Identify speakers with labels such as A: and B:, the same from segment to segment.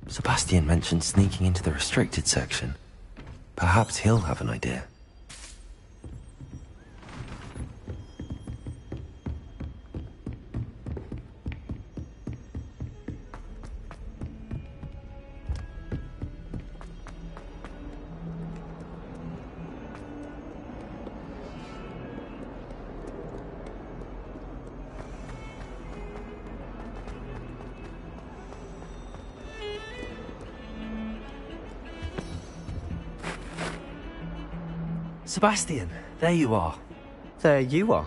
A: Sebastian mentioned sneaking into the restricted section. Perhaps he'll have an idea. Sebastian, there you are.
B: There you are.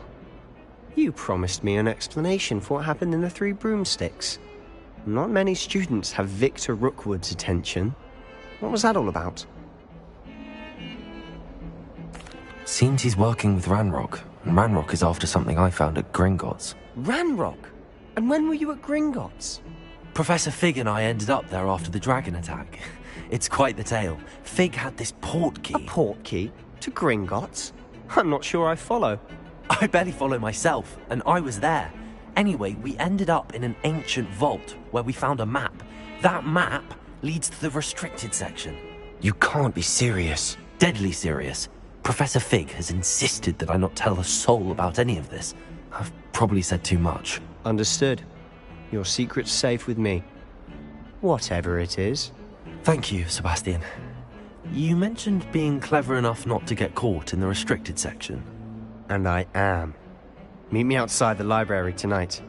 B: You promised me an explanation for what happened in the Three Broomsticks. Not many students have Victor Rookwood's attention. What was that all about?
A: Seems he's working with Ranrock, and Ranrock is after something I found at Gringotts.
B: Ranrock? And when were you at Gringotts?
A: Professor Fig and I ended up there after the dragon attack. It's quite the tale. Fig had this port key.
B: A port key? To Gringotts? I'm not sure I follow.
A: I barely follow myself, and I was there. Anyway, we ended up in an ancient vault where we found a map. That map leads to the restricted section.
B: You can't be serious.
A: Deadly serious. Professor Fig has insisted that I not tell a soul about any of this. I've probably said too much.
B: Understood. Your secret's safe with me. Whatever it is.
A: Thank you, Sebastian. You mentioned being clever enough not to get caught in the restricted section.
B: And I am. Meet me outside the library tonight,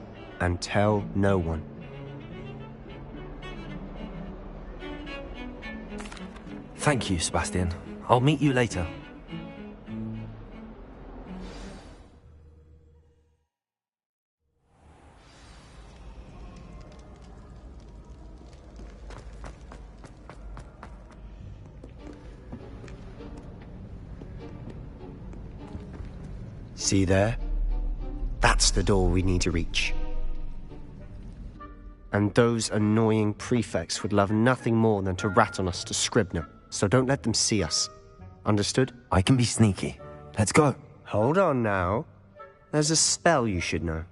B: and tell no one.
A: Thank you, Sebastian. I'll meet you later.
B: See there? That's the door we need to reach. And those annoying prefects would love nothing more than to rat on us to Scribner, so don't let them see us. Understood?
A: I can be sneaky. Let's go.
B: Hold on now. There's a spell you should know.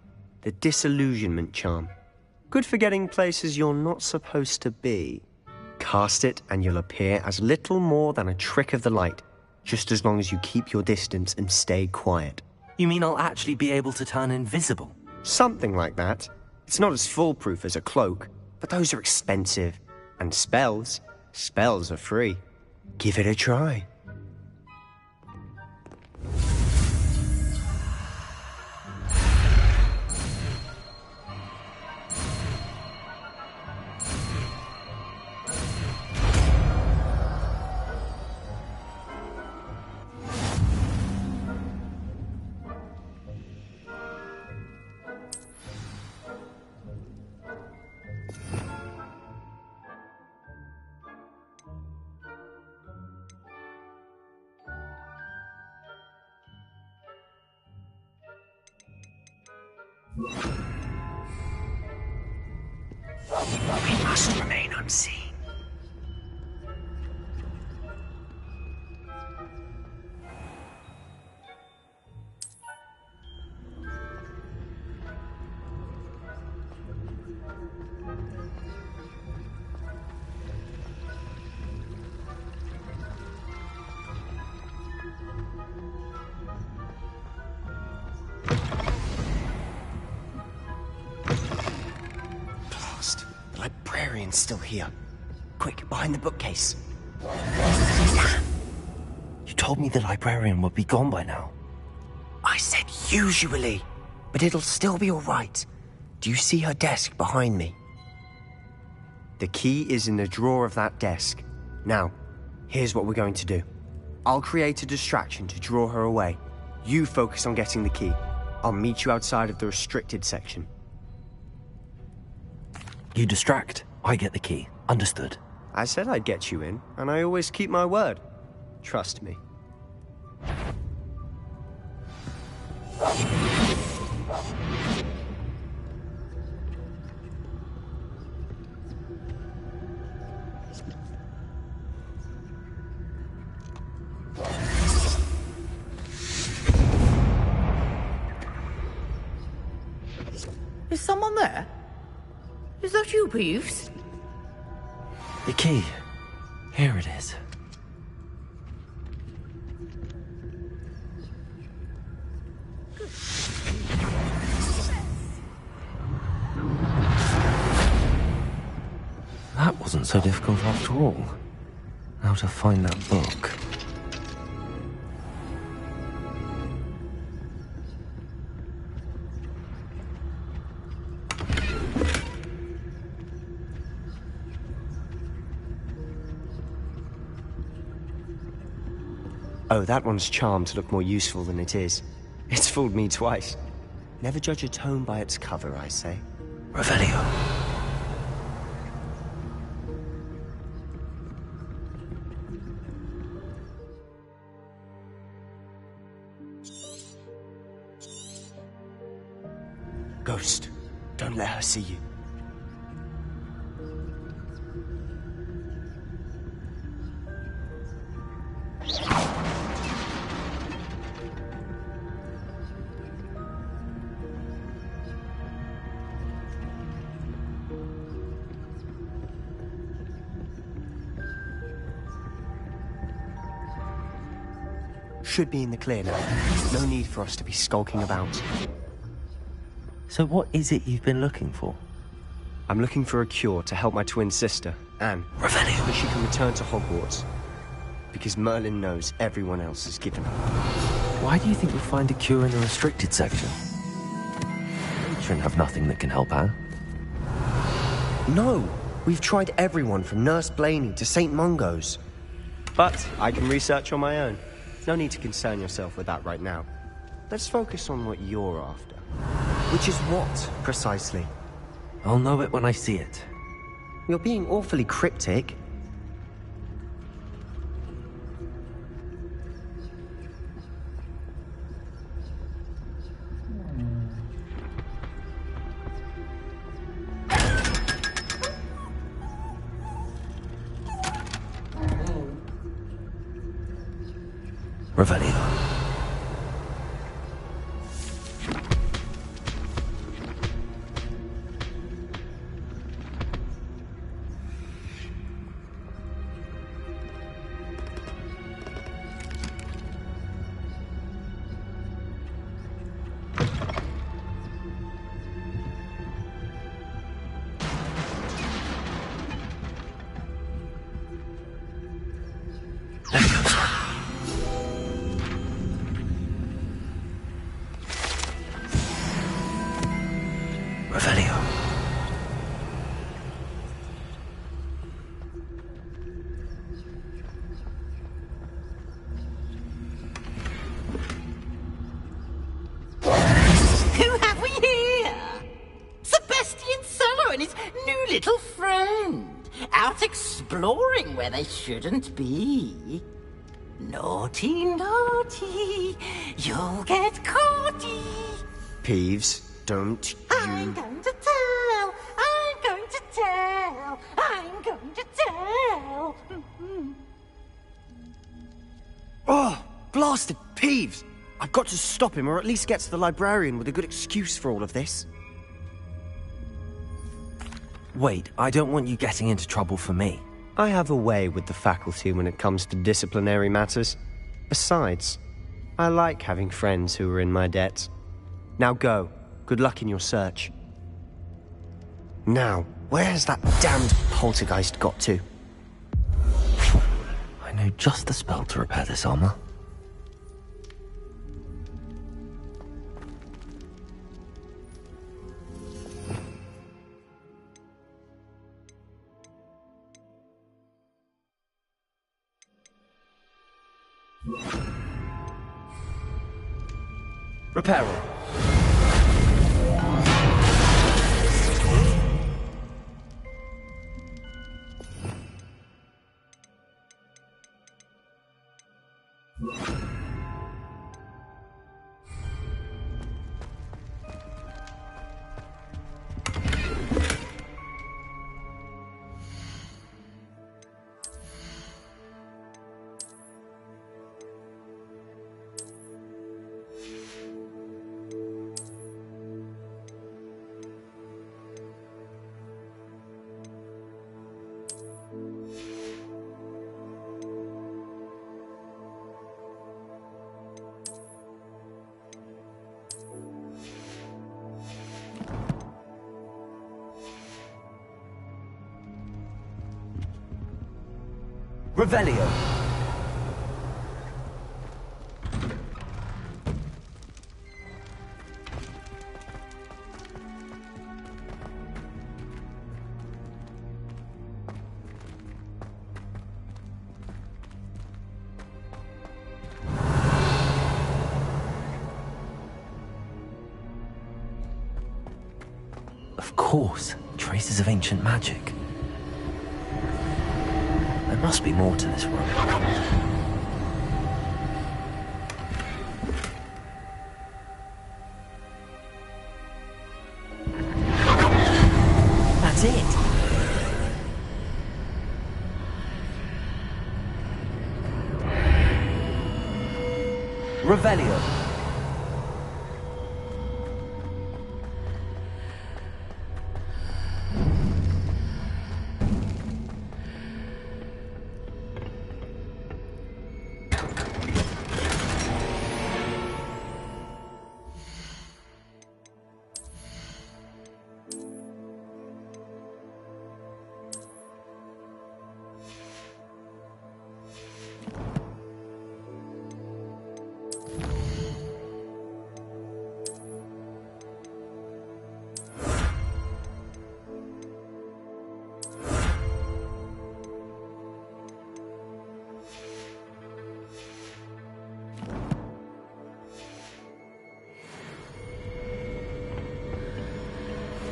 B: The Disillusionment Charm. Good for getting places you're not supposed to be. Cast it and you'll appear as little more than a trick of the light, just as long as you keep your distance and stay quiet.
A: You mean I'll actually be able to turn invisible?
B: Something like that. It's not as foolproof as a cloak, but those are expensive. And spells are free. Give it a try.
C: We must remain unseen.
B: Still here. Quick, behind the bookcase.
A: You told me the librarian would be gone by now.
B: I said usually, but it'll still be all right. Do you see her desk behind me? The key is in the drawer of that desk. Now, here's what we're going to do. I'll create a distraction to draw her away. You focus on getting the key. I'll meet you outside of the restricted section.
A: You distract. I get the key. Understood.
B: I said I'd get you in, and I always keep my word. Trust me.
C: Is someone there? Is that you, Peeves?
A: The key. Here it is. That wasn't so difficult after all. Now to find that book.
B: Oh, that one's charmed to look more useful than it is. It's fooled me twice. Never judge a tome by its cover, I say.
A: Revelio.
B: Ghost, don't let her see you. Should be in the clear now. No need for us to be skulking about.
A: So what is it you've been looking for?
B: I'm looking for a cure to help my twin sister, Anne.
A: Revelio.
B: So she can return to Hogwarts. Because Merlin knows everyone else is given up.
A: Why do you think you'll find a cure in the restricted section? You shouldn't have nothing that can help Anne.
B: No! We've tried everyone from Nurse Blaney to St. Mungo's. But I can research on my own. No need to concern yourself with that right now. Let's focus on what you're after. Which is what, precisely?
A: I'll know it when I see it.
B: You're being awfully cryptic.
A: Revelio. Revelio.
D: Who have we here? Sebastian Cello and his new little friend, out exploring where they shouldn't be. Naughty, naughty, you'll get caughty.
B: Peeves, don't
D: I'm
B: you...
D: going to tell, I'm going to tell, I'm going to tell.
B: Oh, blasted Peeves! I've got to stop him, or at least get to the librarian with a good excuse for all of this.
A: Wait, I don't want you getting into trouble for me.
B: I have a way with the faculty when it comes to disciplinary matters. Besides, I like having friends who are in my debt. Now go. Good luck in your search. Now, where has that damned poltergeist got to?
A: I know just the spell to repair this armor. Reparo. Revelio. Of course, traces of ancient magic. There must be more to this room. That's it! Revelio.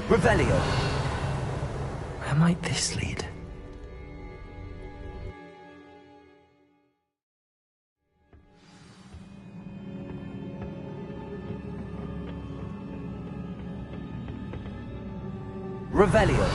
A: Revelio. Where might this lead? Revelio.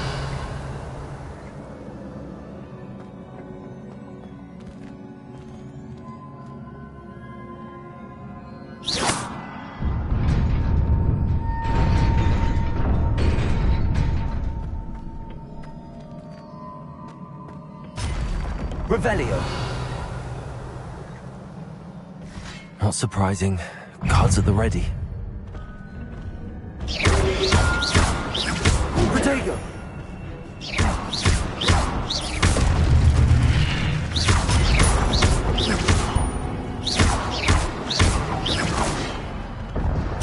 A: Revelio. Not surprising. Cards at the ready. Protego!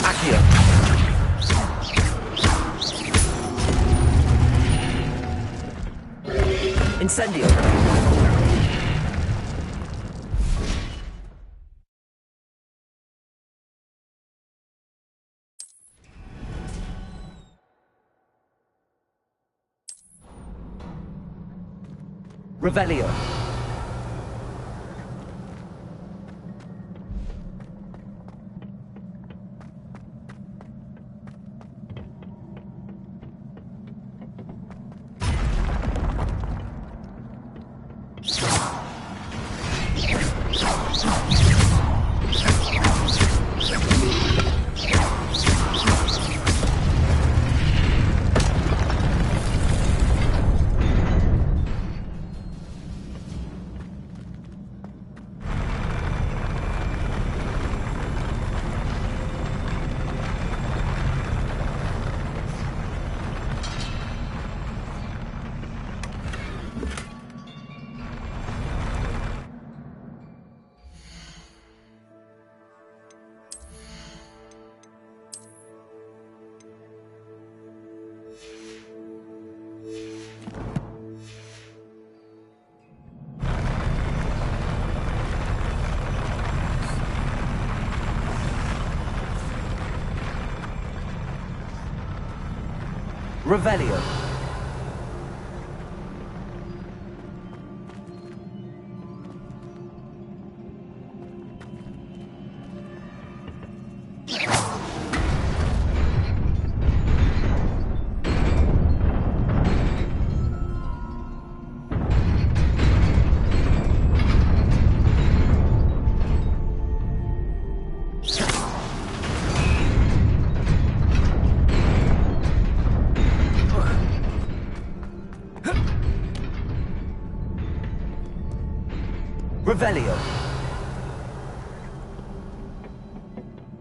A: Accio. Incendio. Revelio. Revelio. Revelio.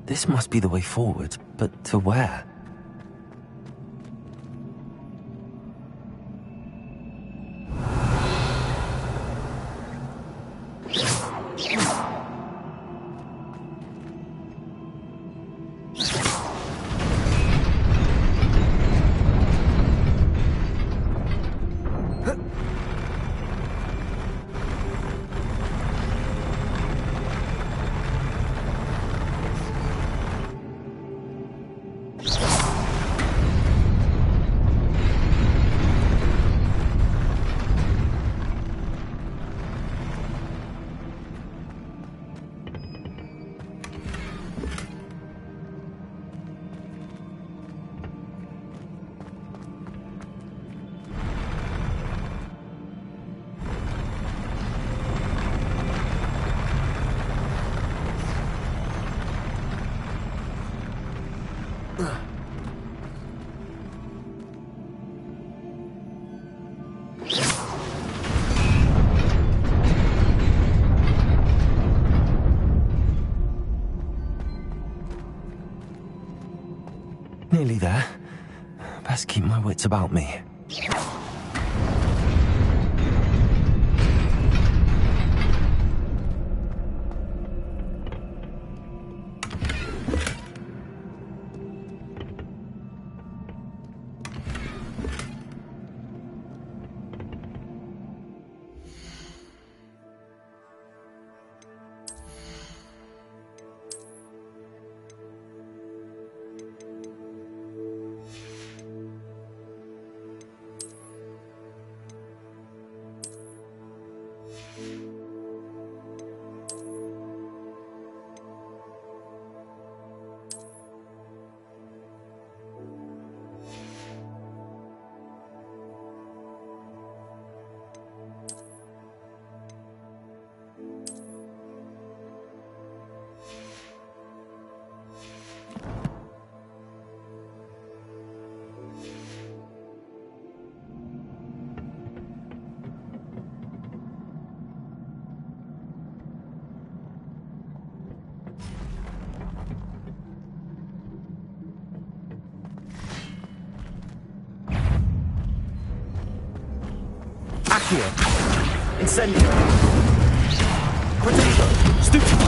A: This must be the way forward, but to where? Nearly there. Best keep my wits about me.
E: Accio. Incendio. Potato. Stupefy.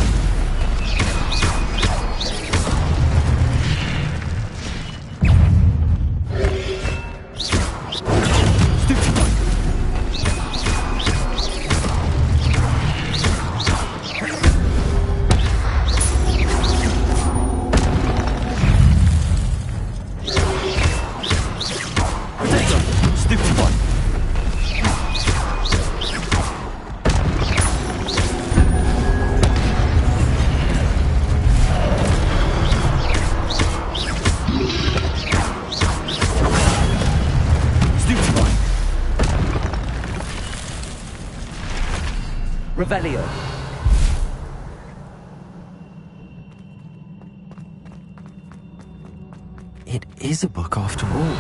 A: Revelio. It is a book after all.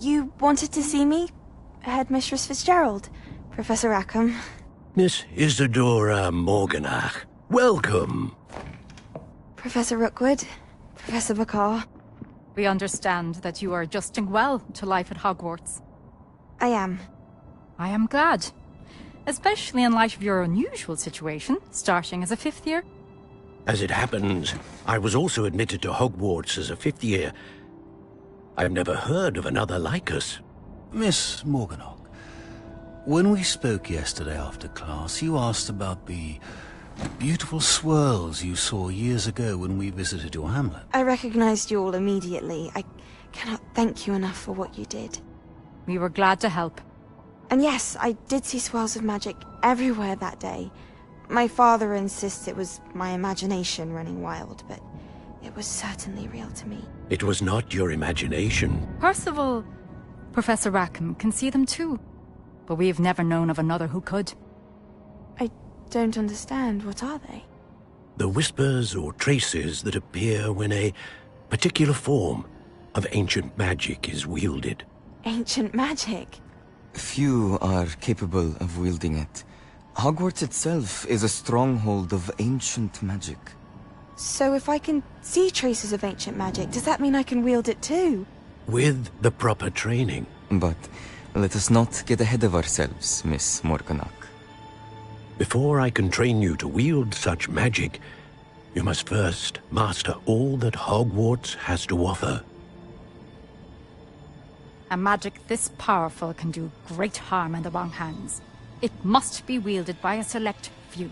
F: You wanted to see me, Headmistress Fitzgerald? Professor Rackham.
G: Miss Isadora Morganach, welcome.
F: Professor Rookwood. Professor Bakar.
H: We understand that you are adjusting well to life at Hogwarts.
F: I am.
H: I am glad. Especially in light of your unusual situation, starting as a 5th year.
G: As it happens, I was also admitted to Hogwarts as a 5th year. I've never heard of another like us.
I: Miss Morganach, when we spoke yesterday after class, you asked about the beautiful swirls you saw years ago when we visited your hamlet.
F: I recognized you all immediately. I cannot thank you enough for what you did.
H: We were glad to help.
F: And yes, I did see swirls of magic everywhere that day. My father insists it was my imagination running wild, but it was certainly real to me.
G: It was not your imagination.
H: Percival, Professor Rackham can see them too. But we have never known of another who could.
F: I don't understand. What are they?
G: The whispers or traces that appear when a particular form of ancient magic is wielded.
F: Ancient magic?
J: Few are capable of wielding it. Hogwarts itself is a stronghold of ancient magic.
F: So if I can see traces of ancient magic, does that mean I can wield it too?
G: With the proper training.
J: But let us not get ahead of ourselves, Miss Morganach.
G: Before I can train you to wield such magic, you must first master all that Hogwarts has to offer.
H: A magic this powerful can do great harm in the wrong hands. It must be wielded by a select few.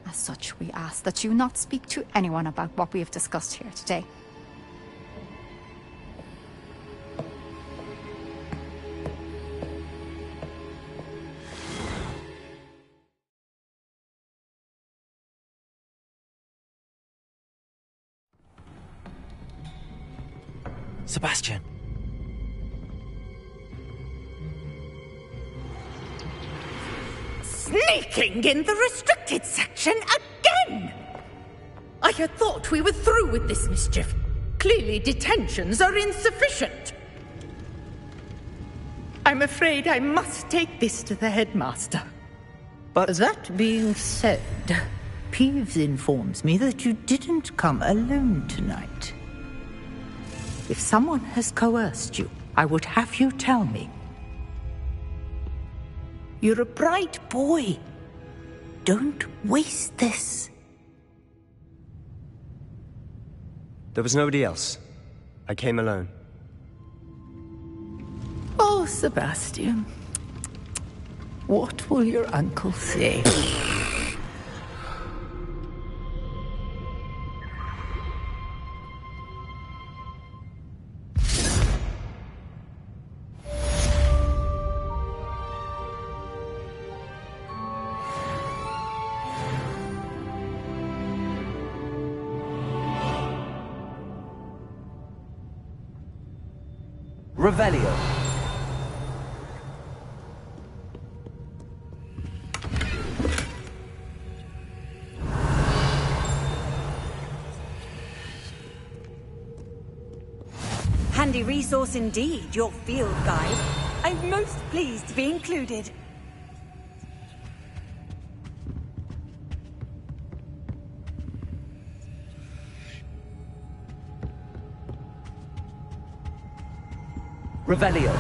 H: As such, we ask that you not speak to anyone about what we have discussed here today.
A: Sebastian.
C: Sneaking in the restricted section again! I had thought we were through with this mischief. Clearly detentions are insufficient. I'm afraid I must take this to the headmaster.
K: But that being said, Peeves informs me that you didn't come alone tonight. If someone has coerced you, I would have you tell me. You're a bright boy. Don't waste this.
B: There was nobody else. I came alone.
K: Oh, Sebastian. What will your uncle say?
A: Revelio.
L: Handy resource indeed, your field guide. I'm most pleased to be included.
A: Revelio.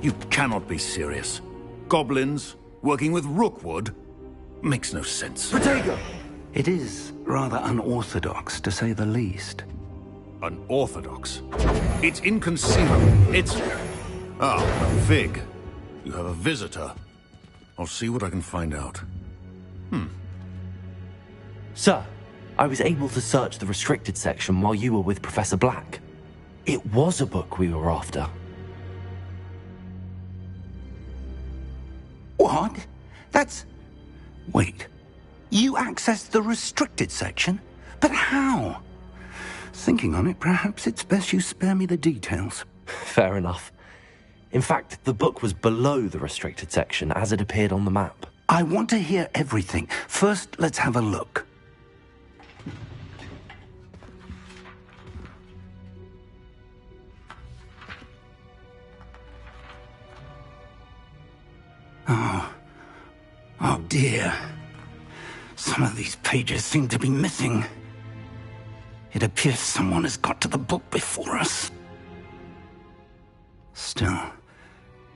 I: You cannot be serious. Goblins working with Rookwood? Makes no sense.
E: Protego!
I: It is rather unorthodox, to say the least. Unorthodox? It's inconceivable. It's... Ah, Fig. You have a visitor. I'll see what I can find out.
A: Sir, I was able to search the restricted section while you were with Professor Black. It was a book we were after.
I: What? That's... Wait. You accessed the restricted section? But how? Thinking on it, perhaps it's best you spare me the details.
A: Fair enough. In fact, the book was below the restricted section as it appeared on the map.
I: I want to hear everything. First, let's have a look. Oh dear. Some of these pages seem to be missing. It appears someone has got to the book before us. Still,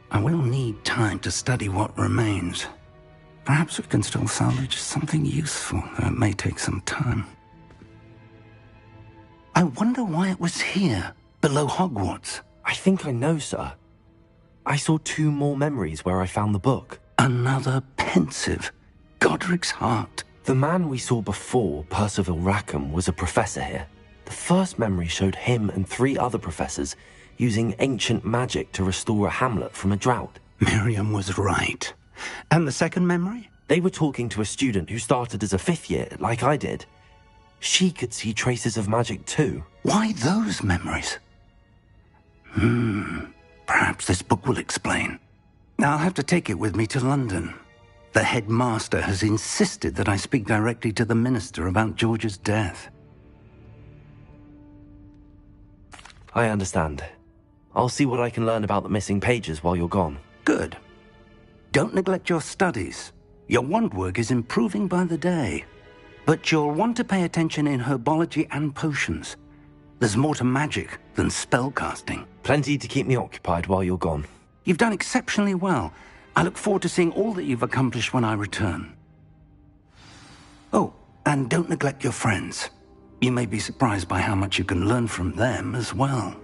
I: I will need time to study what remains. Perhaps we can still salvage something useful, though it may take some time. I wonder why it was here, below Hogwarts.
A: I think I know, sir. I saw 2 more memories where I found the book.
I: Another pensive. Godric's heart.
A: The man we saw before, Percival Rackham, was a professor here. The first memory showed him and 3 other professors using ancient magic to restore a hamlet from a drought.
I: Miriam was right. And the second memory?
A: They were talking to a student who started as a 5th year, like I did. She could see traces of magic too.
I: Why those memories? Perhaps this book will explain. Now I'll have to take it with me to London. The headmaster has insisted that I speak directly to the minister about George's death.
A: I understand. I'll see what I can learn about the missing pages while you're gone.
I: Good. Don't neglect your studies. Your wand work is improving by the day. But you'll want to pay attention in herbology and potions. There's more to magic than spellcasting.
A: Plenty to keep me occupied while you're gone.
I: You've done exceptionally well. I look forward to seeing all that you've accomplished when I return. Oh, and don't neglect your friends. You may be surprised by how much you can learn from them as well.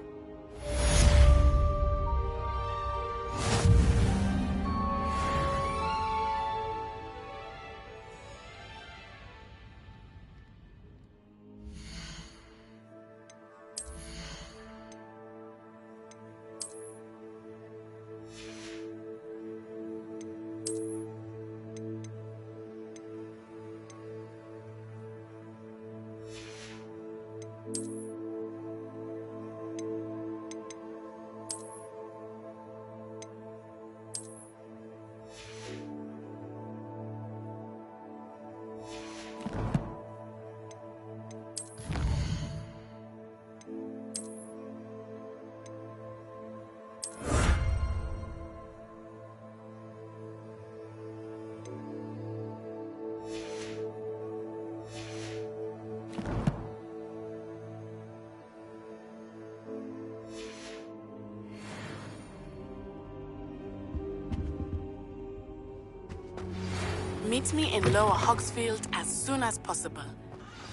M: Meet me in Lower Hogsfield as soon as possible.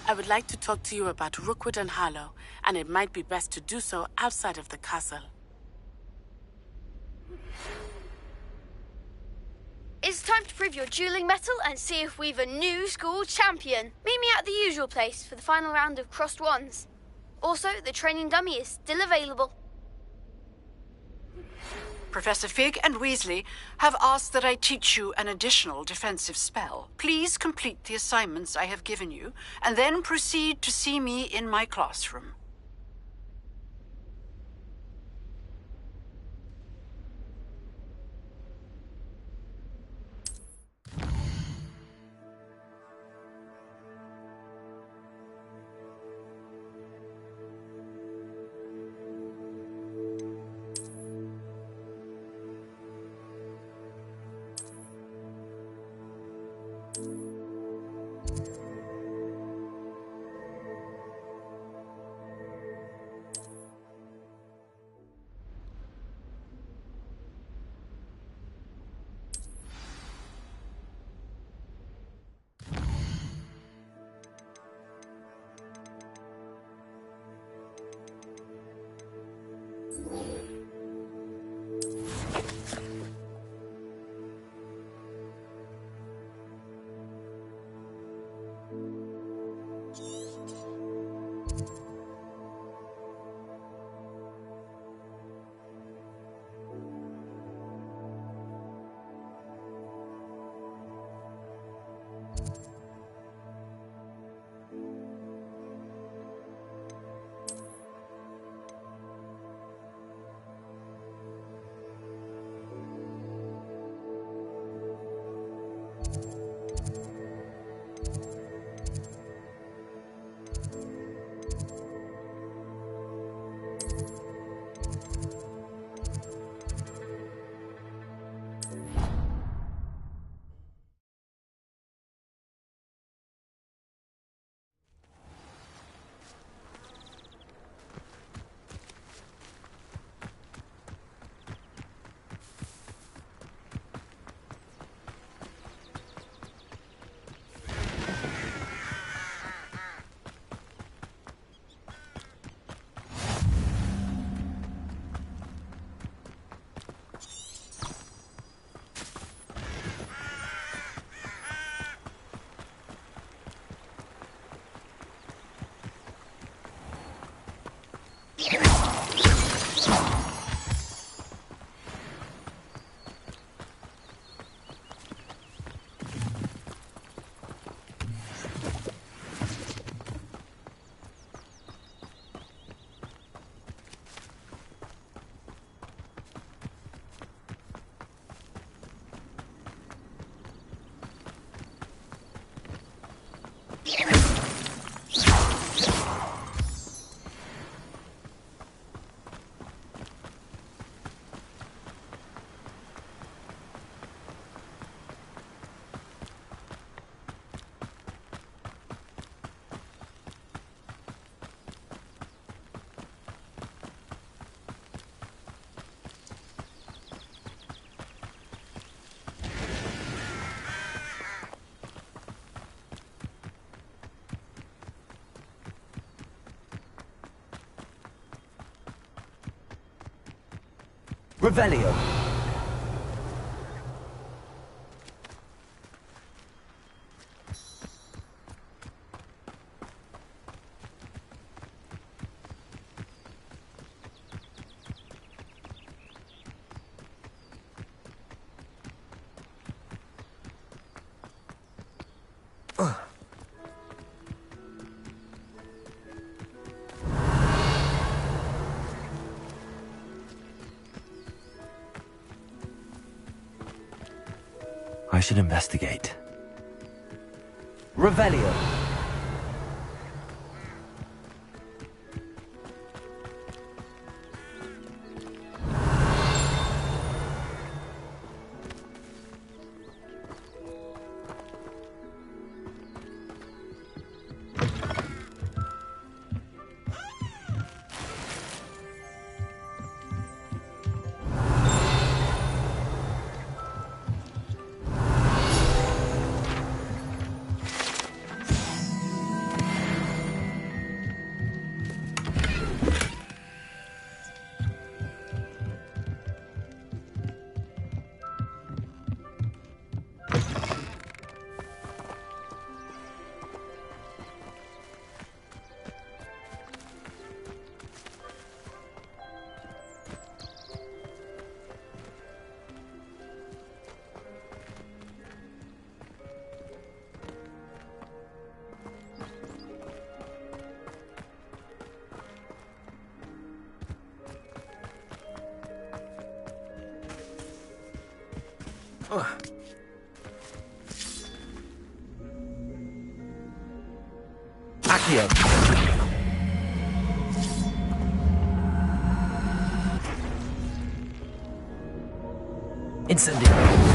M: I would like to talk to you about Rookwood and Harlow, and it might be best to do so outside of the castle.
N: It's time to prove your dueling mettle and see if we've a new school champion. Meet me at the usual place for the final round of crossed wands. Also, the training dummy is still available.
O: Professor Fig and Weasley have asked that I teach you an additional defensive spell. Please complete the assignments I have given you, and then proceed to see me in my classroom.
B: Revelio.
A: I should investigate.
B: Revelio. Accio. Incendio.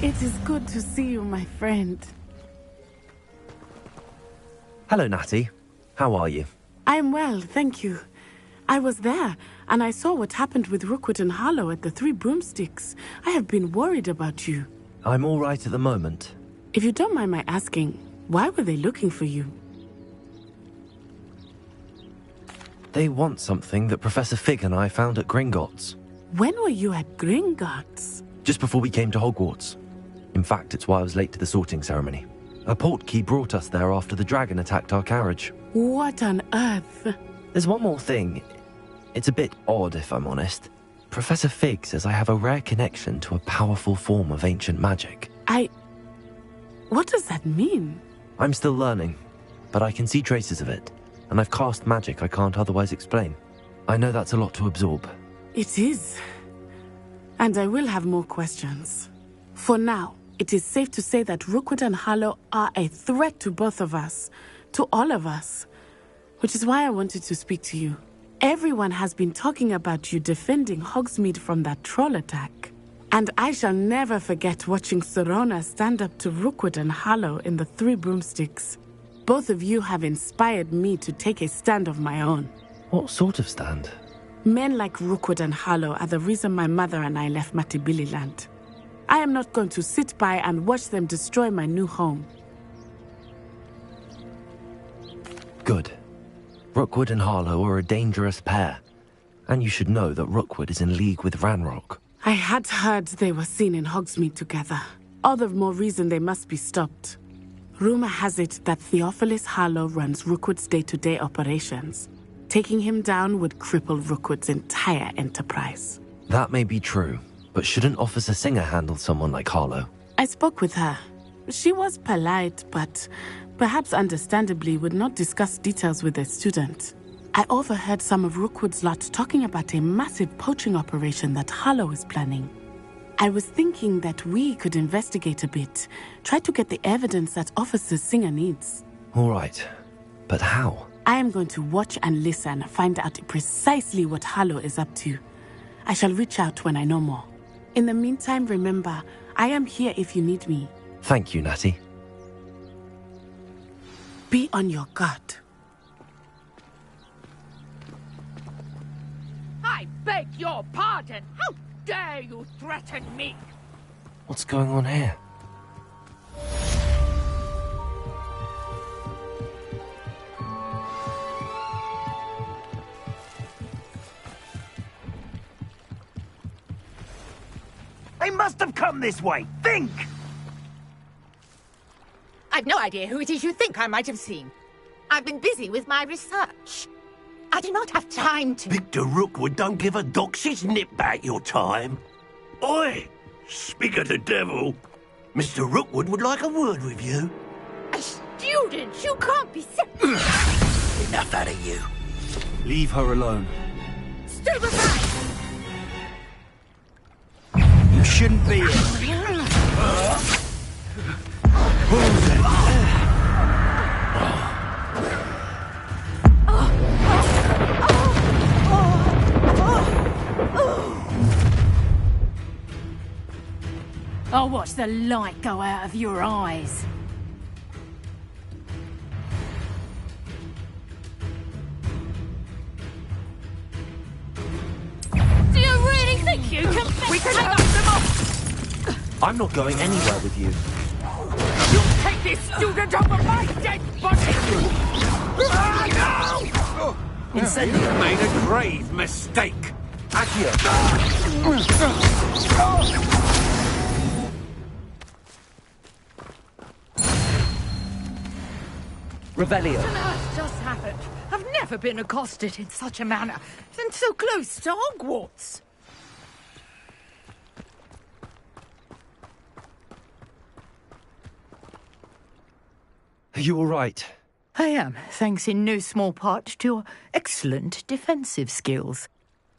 M: It is good to see you, my friend.
A: Hello, Natty. How are you?
M: I'm well, thank you. I was there, and I saw what happened with Rookwood and Harlow at the Three Broomsticks. I have been worried about you.
A: I'm all right at the moment.
M: If you don't mind my asking, why were they looking for you?
A: They want something that Professor Fig and I found at Gringotts.
M: When were you at Gringotts?
A: Just before we came to Hogwarts. In fact, it's why I was late to the sorting ceremony. A portkey brought us there after the dragon attacked our carriage.
M: What on earth?
A: There's one more thing. It's a bit odd, if I'm honest. Professor Fig says I have a rare connection to a powerful form of ancient magic.
M: What does that mean?
A: I'm still learning, but I can see traces of it, and I've cast magic I can't otherwise explain. I know that's a lot to absorb.
M: It is. And I will have more questions. For now, it is safe to say that Rookwood and Harlow are a threat to both of us, to all of us, which is why I wanted to speak to you. Everyone has been talking about you defending Hogsmeade from that troll attack. And I shall never forget watching Serona stand up to Rookwood and Harlow in the Three Broomsticks. Both of you have inspired me to take a stand of my own.
A: What sort of stand?
M: Men like Rookwood and Harlow are the reason my mother and I left Matabeleland. I am not going to sit by and watch them destroy my new home.
A: Good. Rookwood and Harlow are a dangerous pair. And you should know that Rookwood is in league with Ranrock.
M: I had heard they were seen in Hogsmeade together. All the more reason they must be stopped. Rumor has it that Theophilus Harlow runs Rookwood's day-to-day operations. Taking him down would cripple Rookwood's entire enterprise.
A: That may be true, but shouldn't Officer Singer handle someone like Harlow?
M: I spoke with her. She was polite, but perhaps understandably would not discuss details with a student. I overheard some of Rookwood's lot talking about a massive poaching operation that Harlow is planning. I was thinking that we could investigate a bit, try to get the evidence that Officer Singer needs.
A: All right, but how?
M: I am going to watch and listen, find out precisely what Harlow is up to. I shall reach out when I know more. In the meantime, remember, I am here if you need me.
A: Thank you, Natty.
M: Be on your guard.
P: I beg your pardon! How dare you threaten me?
A: What's going on here?
E: They must have come this way. Think!
K: I've no idea who it is you think I might have seen. I've been busy with my research. I do not have time to...
Q: Victor Rookwood don't give a doxy's nip back your time. Oi! Speak of the devil. Mr. Rookwood would like a word with you.
K: A student? You can't be...
Q: Enough out of you.
E: Leave her alone.
K: Stupefy!
E: You shouldn't be here.
H: I'll watch the light go out of your eyes.
P: Do you really think you can... We can have them off!
A: I'm not going anywhere with you.
P: You take this student over my dead body!
Q: No!
A: Incendio
Q: made a grave mistake.
A: Accio! Revelio.
K: What on earth just happened? I've never been accosted in such a manner, and so close to Hogwarts.
A: Are you all right?
K: I am, thanks in no small part to your excellent defensive skills.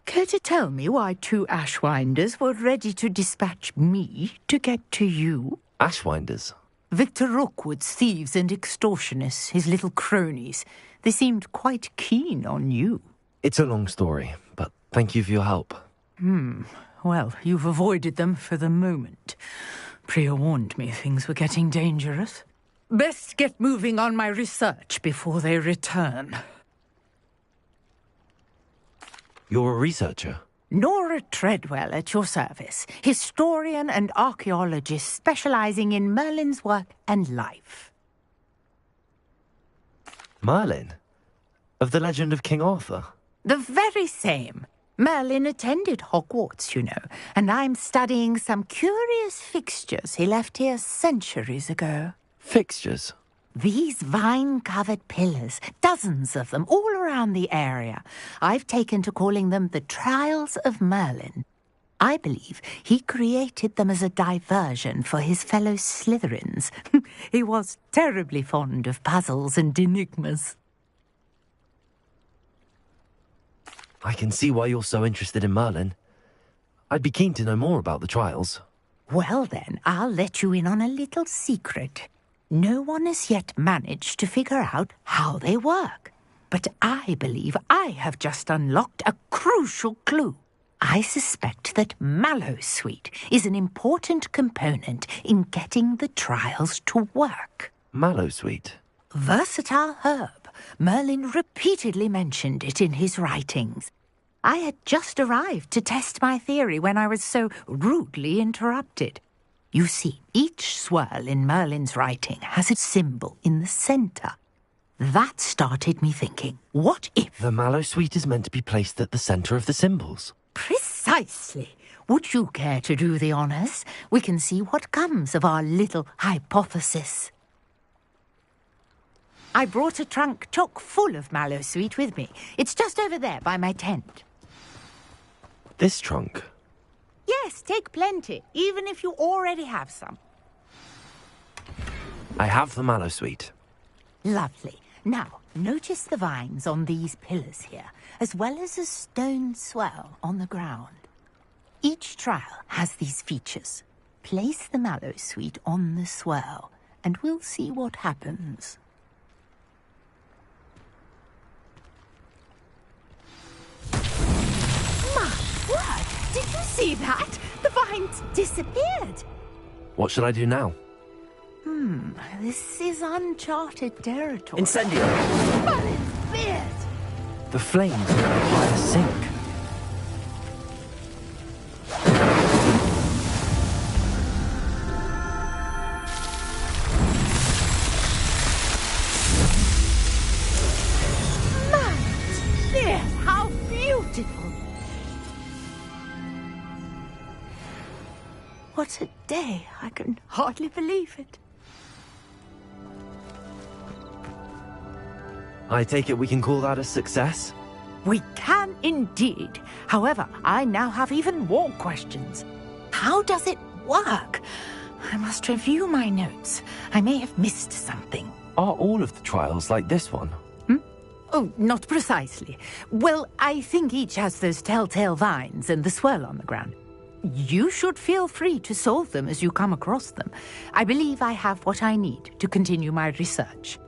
K: Care to tell me why two Ashwinders were ready to dispatch me to get to you?
A: Ashwinders?
K: Victor Rookwood's thieves and extortionists, his little cronies. They seemed quite keen on you.
A: It's a long story, but thank you for your help.
K: Well, you've avoided them for the moment. Priya warned me things were getting dangerous. Best get moving on my research before they return.
A: You're a researcher?
K: Nora Treadwell at your service, historian and archaeologist specializing in Merlin's work and life.
A: Merlin? Of the legend of King Arthur?
K: The very same. Merlin attended Hogwarts, you know, and I'm studying some curious fixtures he left here centuries ago.
A: Fixtures?
K: These vine-covered pillars, dozens of them, all around the area. I've taken to calling them the Trials of Merlin. I believe he created them as a diversion for his fellow Slytherins. He was terribly fond of puzzles and enigmas.
A: I can see why you're so interested in Merlin. I'd be keen to know more about the trials.
K: Well then, I'll let you in on a little secret. No one has yet managed to figure out how they work. But I believe I have just unlocked a crucial clue. I suspect that Mallowsweet is an important component in getting the trials to work.
A: Mallowsweet?
K: Versatile herb. Merlin repeatedly mentioned it in his writings. I had just arrived to test my theory when I was so rudely interrupted. You see, each swirl in Merlin's writing has a symbol in the centre. That started me thinking, what if...
A: The Mallowsweet is meant to be placed at the centre of the symbols.
K: Precisely. Would you care to do the honours? We can see what comes of our little hypothesis. I brought a trunk chock full of Mallowsweet with me. It's just over there by my tent.
A: This trunk?
K: Yes, take plenty, even if you already have some.
A: I have the Mallowsweet.
K: Lovely. Now, notice the vines on these pillars here, as well as a stone swell on the ground. Each trial has these features. Place the Mallowsweet on the swell, and we'll see what happens. My word! Did you see that? The vines disappeared.
A: What should I do now?
K: This is uncharted territory.
A: Incendio!
K: Merlin's beard!
A: The flames apply a sink.
K: Merlin's beard! How beautiful! What a day! I can hardly believe it.
A: I take it we can call that a success?
K: We can indeed. However, I now have even more questions. How does it work? I must review my notes. I may have missed something.
A: Are all of the trials like this one?
K: Oh, not precisely. Well, I think each has those telltale vines and the swirl on the ground. You should feel free to solve them as you come across them. I believe I have what I need to continue my research.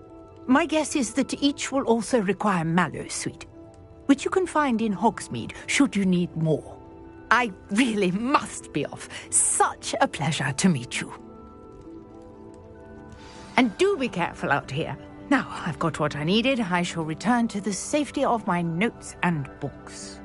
K: My guess is that each will also require Mallowsweet, which you can find in Hogsmeade should you need more. I really must be off. Such a pleasure to meet you. And do be careful out here. Now I've got what I needed. I shall return to the safety of my notes and books.